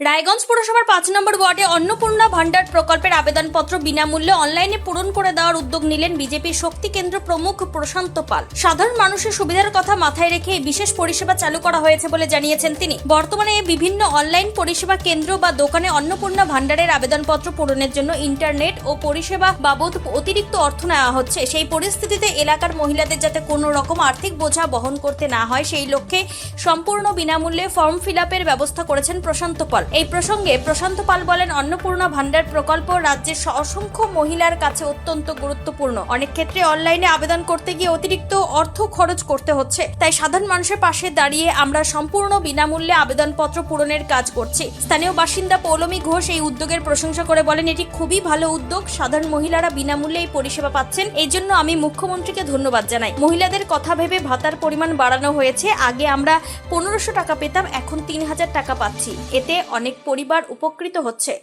রায়গঞ্জ পুরসভার ৫ নম্বর ওয়ার্ডে অন্নপূর্ণা ভান্ডার প্রকল্পের আবেদনপত্র বিনামূল্যে অনলাইনে পূরণ করে দেওয়ার উদ্যোগ নিলেন বিজেপির শক্তি কেন্দ্র প্রমুখ প্রশান্ত পাল। সাধারণ মানুষের সুবিধার কথা মাথায় রেখে এই বিশেষ পরিষেবা চালু করা হয়েছে বলে জানিয়েছেন তিনি। বর্তমানে বিভিন্ন অনলাইন পরিষেবা কেন্দ্র বা দোকানে অন্নপূর্ণা ভান্ডারের আবেদনপত্র পূরণের জন্য ইন্টারনেট ও পরিষেবা বাবদ অতিরিক্ত অর্থ নেওয়া হচ্ছে। সেই পরিস্থিতিতে এলাকার মহিলাদের যাতে কোনো রকম আর্থিক বোঝা বহন করতে না হয় সেই লক্ষ্যে সম্পূর্ণ বিনামূল্যে ফর্ম ফিল আপের ব্যবস্থা করেছেন প্রশান্ত পাল। এই প্রসঙ্গে প্রশান্ত পাল বলেন, অন্নপূর্ণা ভান্ডার প্রকল্প রাজ্যের অসংখ্য মহিলার কাছে অত্যন্ত গুরুত্বপূর্ণ। অনেক ক্ষেত্রে অনলাইনে আবেদন করতে গিয়ে অতিরিক্ত অর্থ খরচ করতে হচ্ছে, তাই সাধারণ মানুষের পাশে দাঁড়িয়ে আমরা সম্পূর্ণ বিনামূল্যে আবেদনপত্র পূরণের কাজ করছি। স্থানীয় বাসিন্দা পৌলমী ঘোষ এই উদ্যোগের প্রশংসা করে বলেন, এটি খুবই ভালো উদ্যোগ। সাধারণ মহিলারা বিনামূল্যে এই পরিষেবা পাচ্ছেন, এই জন্য আমি মুখ্যমন্ত্রীকে ধন্যবাদ জানাই। মহিলাদের কথা ভেবে ভাতার পরিমাণ বাড়ানো হয়েছে। আগে আমরা 1500 টাকা পেতাম, এখন 3000 টাকা পাচ্ছি। এতে অনেক পরিবার উপকৃত হচ্ছে।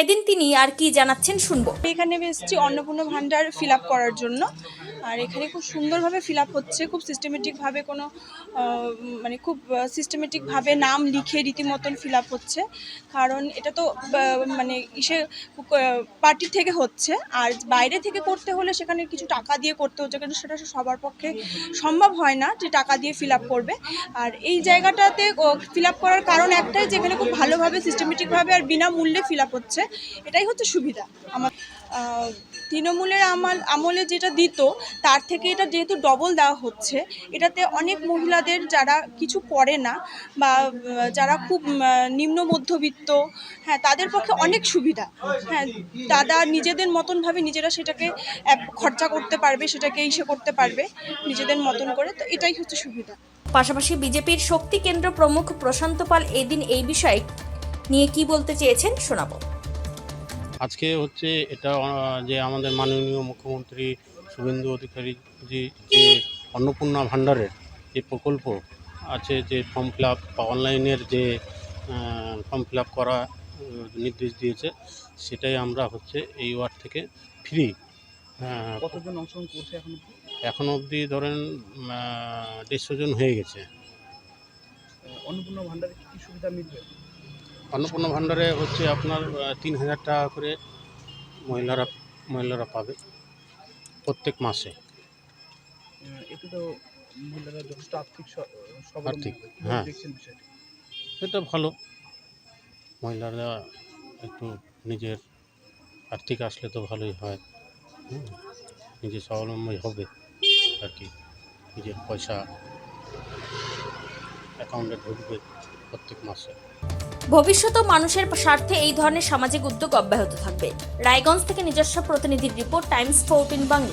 এদিন তিনি আর কি জানাচ্ছেন শুনবো। এখানে এসেছি অন্নপূর্ণা ভান্ডার ফিল আপ করার জন্য, আর এখানে খুব সুন্দরভাবে ফিল আপ হচ্ছে, খুব সিস্টেমেটিকভাবে খুব সিস্টেমেটিকভাবে নাম লিখে রীতিমতন ফিল আপ হচ্ছে। কারণ এটা তো পার্টি থেকে হচ্ছে, আর বাইরে থেকে করতে হলে সেখানে কিছু টাকা দিয়ে করতে হচ্ছে, কিন্তু সেটা সবার পক্ষে সম্ভব হয় না যে টাকা দিয়ে ফিল আপ করবে। আর এই জায়গাটাতে ফিল আপ করার কারণ একটাই, যেখানে খুব ভালোভাবে সিস্টেমেটিকভাবে আর বিনামূল্যে ফিল আপ হচ্ছে, এটাই হচ্ছে সুবিধা। আমার তৃণমূলের আমলে যেটা দিত তার থেকে এটা যেহেতু ডবল দেওয়া হচ্ছে, এটাতে অনেক মহিলাদের যারা কিছু করে না বা যারা খুব নিম্ন মধ্যবিত্ত, হ্যাঁ, তাদের পক্ষে অনেক সুবিধা। হ্যাঁ, তারা নিজেদের মতনভাবে নিজেরা সেটাকে খরচা করতে পারবে, সেটাকে করতে পারবে নিজেদের মতন করে, তো এটাই হচ্ছে সুবিধা। পাশাপাশি বিজেপির শক্তি কেন্দ্র প্রমুখ প্রশান্ত পাল এদিন এই বিষয়ে নিয়ে কি বলতে চেয়েছেন শোনাবো। আজকে হচ্ছে এটা যে আমাদের মাননীয় মুখ্যমন্ত্রী শুভেন্দু অধিকারী যে অন্নপূর্ণা ভান্ডারের যে প্রকল্প আছে, যে ফর্ম ফিল আপ বা অনলাইনের যে ফর্ম ফিল আপ করা নির্দেশ দিয়েছে, সেটাই আমরা হচ্ছে এই ওয়ার্ড থেকে ফ্রি। কতজন অংশগ্রহণ করছে এখন অবধি ধরেন 150 জন হয়ে গেছে। অন্নপূর্ণা ভান্ডারে কী সুবিধা মিলবে? অন্নপূর্ণা ভান্ডারে হচ্ছে আপনার 3000 টাকা করে মহিলারা পাবে প্রত্যেক মাসে। এতে তো মহিলারা যথেষ্ট আর্থিক হ্যাঁ, দেখছেন বিষয়টি। এটা ভালো। মহিলারা একটু নিজের আর্থিক আসলে তো ভালোই হয়, নিজে স্বাবলম্বী হবে আর কি। নিজের পয়সা অ্যাকাউন্টে ঢুকবে প্রত্যেক মাসে। ভবিষ্যতেও মানুষের স্বার্থে এই ধরনের সামাজিক উদ্যোগ অব্যাহত থাকবে। রায়গঞ্জ থেকে নিজস্ব প্রতিনিধির রিপোর্ট, টাইমস 14 বাংলা।